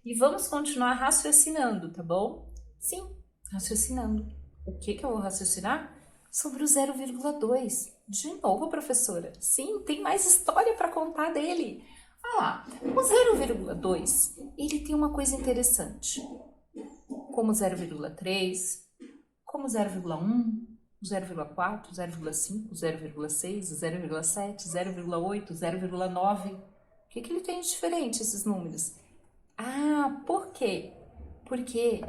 E vamos continuar raciocinando, tá bom? Sim, raciocinando. O que eu vou raciocinar? Sobre o 0,2. De novo, professora. Sim, tem mais história para contar dele. Ah lá, o 0,2, ele tem uma coisa interessante. Como 0,3, como 0,1, 0,4, 0,5, 0,6, 0,7, 0,8, 0,9. O que ele tem de diferente, esses números? Ah, por quê? Porque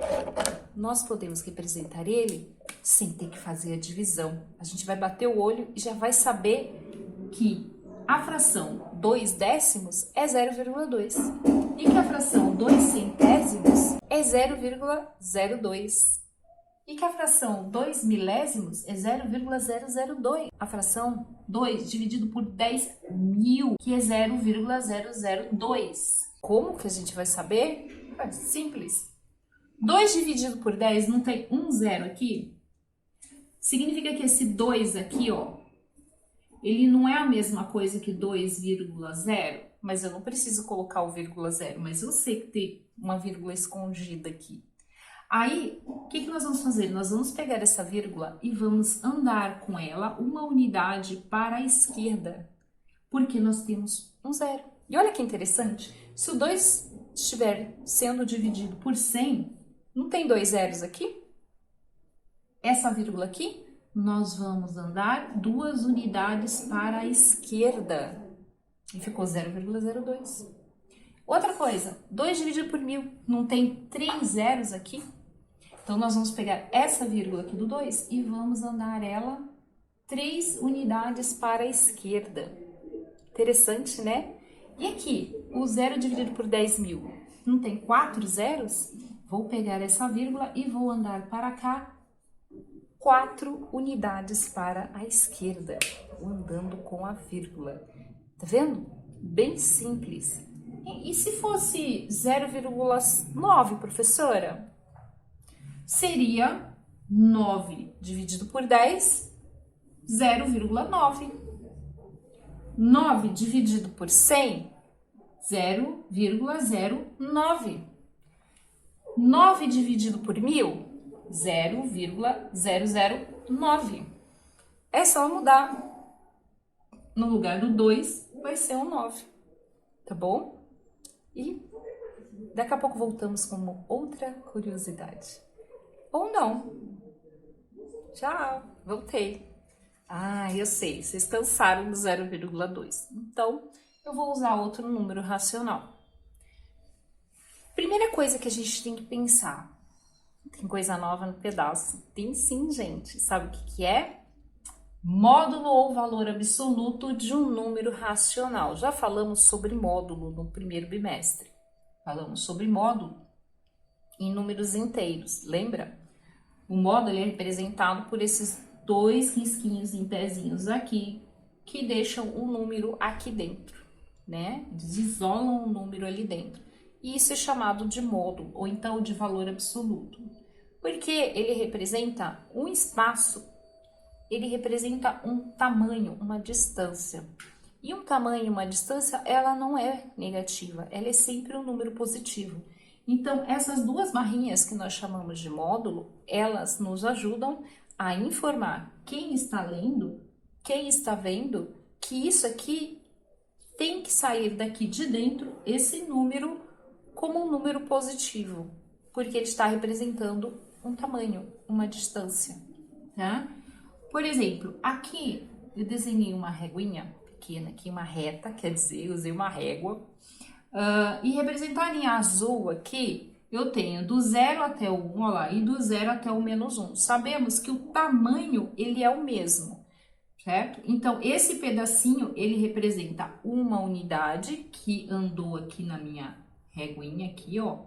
nós podemos representar ele sem ter que fazer a divisão. A gente vai bater o olho e já vai saber que a fração 2 décimos é 0,2 e que a fração 2 centésimos é 0,02 e que a fração 2 milésimos é 0,002. A fração 2 dividido por 10.000, que é 0,002. Como que a gente vai saber? É simples. 2 dividido por 10 não tem um zero aqui? Significa que esse 2 aqui, ó, ele não é a mesma coisa que 2,0, mas eu não preciso colocar o vírgula zero, mas eu sei que tem uma vírgula escondida aqui. Aí, o que nós vamos fazer? Nós vamos pegar essa vírgula e vamos andar com ela uma unidade para a esquerda, porque nós temos um zero. E olha que interessante, se o 2 estiver sendo dividido por 100, não tem dois zeros aqui? Essa vírgula aqui, nós vamos andar 2 unidades para a esquerda. E ficou 0,02. Outra coisa, 2 dividido por 1.000, não tem 3 zeros aqui? Então, nós vamos pegar essa vírgula aqui do 2 e vamos andar ela 3 unidades para a esquerda. Interessante, né? E aqui, o 0 dividido por 10.000, não tem 4 zeros? Vou pegar essa vírgula e vou andar para cá 4 unidades para a esquerda, andando com a vírgula. Tá vendo? Bem simples. E se fosse 0,9, professora? Seria 9 dividido por 10, 0,9. 9 dividido por 100, 0,09. 9 dividido por 1.000, 0,009. É só mudar. No lugar do 2, vai ser um 9. Tá bom? E daqui a pouco voltamos com uma outra curiosidade. Ou não. Tchau, voltei. Ah, eu sei, vocês cansaram do 0,2. Então, eu vou usar outro número racional. Primeira coisa que a gente tem que pensar. Tem coisa nova no pedaço? Tem sim, gente. Sabe o que é? Módulo ou valor absoluto de um número racional. Já falamos sobre módulo no primeiro bimestre. Falamos sobre módulo em números inteiros, lembra? O módulo é representado por esses 2 risquinhos em pezinhos aqui, que deixam o número aqui dentro, né? Eles isolam o número ali dentro. E isso é chamado de módulo, ou então de valor absoluto. Porque ele representa um espaço, ele representa um tamanho, uma distância. E um tamanho e uma distância, ela não é negativa, ela é sempre um número positivo. Então, essas duas barrinhas que nós chamamos de módulo, elas nos ajudam a informar quem está lendo, quem está vendo, que isso aqui tem que sair daqui de dentro, esse número, como um número positivo, porque ele está representando um tamanho, uma distância, tá? Por exemplo, aqui eu desenhei uma reguinha pequena aqui, uma reta, quer dizer, usei uma régua. E representado em azul aqui, eu tenho do 0 até o 1, olha lá, e do 0 até o menos 1. Sabemos que o tamanho, ele é o mesmo, certo? Então, esse pedacinho, ele representa uma unidade que andou aqui na minha reguinha aqui, ó,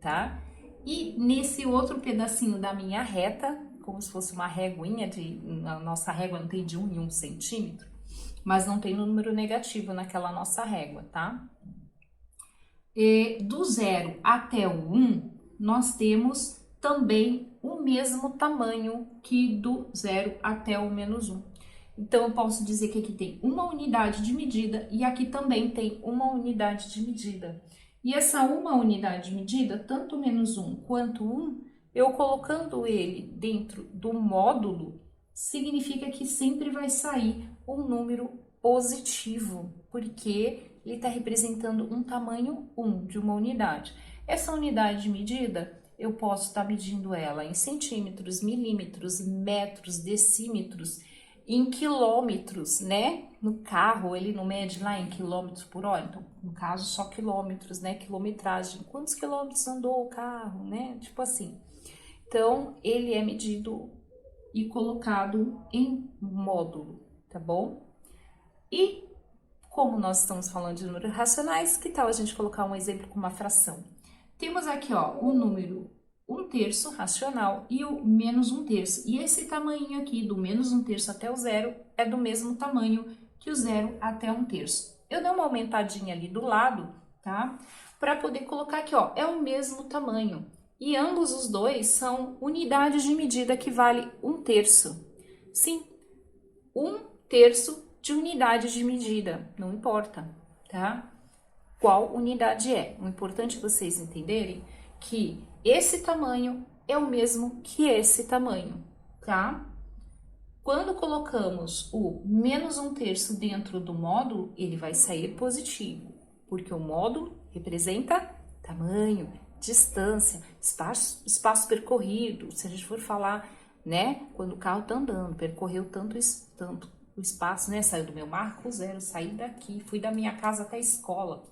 tá? E nesse outro pedacinho da minha reta, como se fosse uma reguinha, a nossa régua não tem de 1 em 1 centímetro, mas não tem número negativo naquela nossa régua, tá? E do 0 até o 1, nós temos também o mesmo tamanho que do 0 até o menos 1. Então, eu posso dizer que aqui tem uma unidade de medida e aqui também tem uma unidade de medida. E essa uma unidade de medida, tanto menos 1 quanto 1, eu colocando ele dentro do módulo, significa que sempre vai sair um número positivo, porque ele está representando um tamanho 1 de uma unidade. Essa unidade de medida, eu posso estar medindo ela em centímetros, milímetros, metros, decímetros, em quilômetros, né? No carro, ele não mede lá em quilômetros por hora, então, no caso, só quilômetros, né? Quilometragem, quantos quilômetros andou o carro, né? Tipo assim. Então, ele é medido e colocado em módulo, tá bom? E, como nós estamos falando de números racionais, que tal a gente colocar um exemplo com uma fração? Temos aqui, ó, o número 1/3 racional e o menos 1/3. E esse tamanho aqui, do menos 1/3 até o zero, é do mesmo tamanho que o zero até 1/3. Eu dei uma aumentadinha ali do lado, tá? Para poder colocar aqui, ó, é o mesmo tamanho. E ambos os dois são unidades de medida que vale 1/3. Sim, 1/3 de unidade de medida, não importa, tá? Qual unidade é? O importante é vocês entenderem que esse tamanho é o mesmo que esse tamanho, tá? Quando colocamos o menos 1/3 dentro do módulo, ele vai sair positivo, porque o módulo representa tamanho, distância, espaço percorrido. Se a gente for falar, né, quando o carro tá andando, percorreu tanto o espaço, né, saiu do meu marco zero, saí daqui, fui da minha casa até a escola.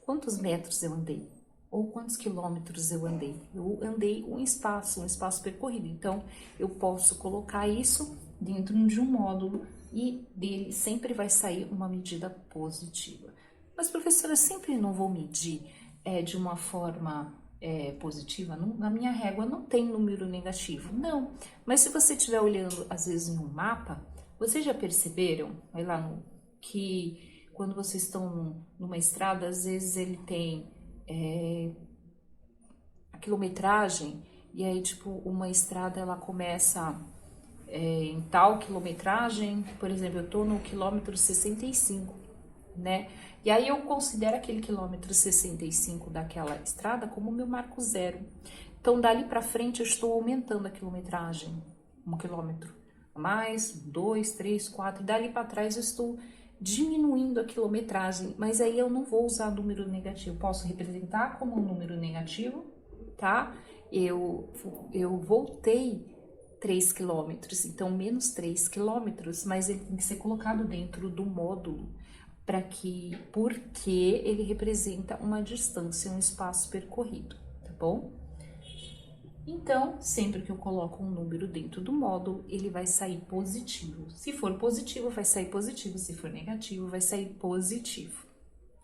Quantos metros eu andei? Ou quantos quilômetros eu andei? Eu andei um espaço percorrido. Então, eu posso colocar isso dentro de um módulo e dele sempre vai sair uma medida positiva. Mas, professora, eu sempre não vou medir de uma forma positiva? Não, na minha régua não tem número negativo. Não, mas se você estiver olhando, às vezes, em um mapa, vocês já perceberam, vai lá, que quando vocês estão numa estrada, às vezes ele tem a quilometragem, e aí, tipo, uma estrada, ela começa em tal quilometragem, por exemplo, eu tô no quilômetro 65, né? E aí eu considero aquele quilômetro 65 daquela estrada como meu marco zero. Então, dali para frente, eu estou aumentando a quilometragem, 1 quilômetro a mais, 2, 3, 4, e dali para trás eu estou diminuindo a quilometragem, mas aí eu não vou usar número negativo, posso representar como um número negativo, tá? Eu voltei 3 quilômetros, então menos 3 quilômetros, mas ele tem que ser colocado dentro do módulo, porque ele representa uma distância, um espaço percorrido, tá bom? Então, sempre que eu coloco um número dentro do módulo, ele vai sair positivo. Se for positivo, vai sair positivo. Se for negativo, vai sair positivo,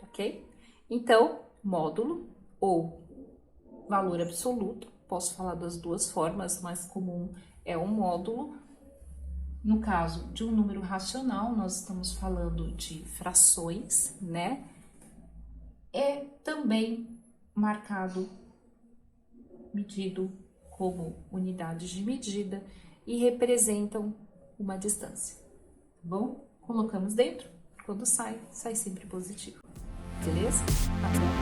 ok? Então, módulo ou valor absoluto, posso falar das duas formas, mais comum é o módulo. No caso de um número racional, nós estamos falando de frações, né? É também marcado, medido como unidades de medida e representam uma distância, tá bom? Colocamos dentro, quando sai sempre positivo, beleza? Até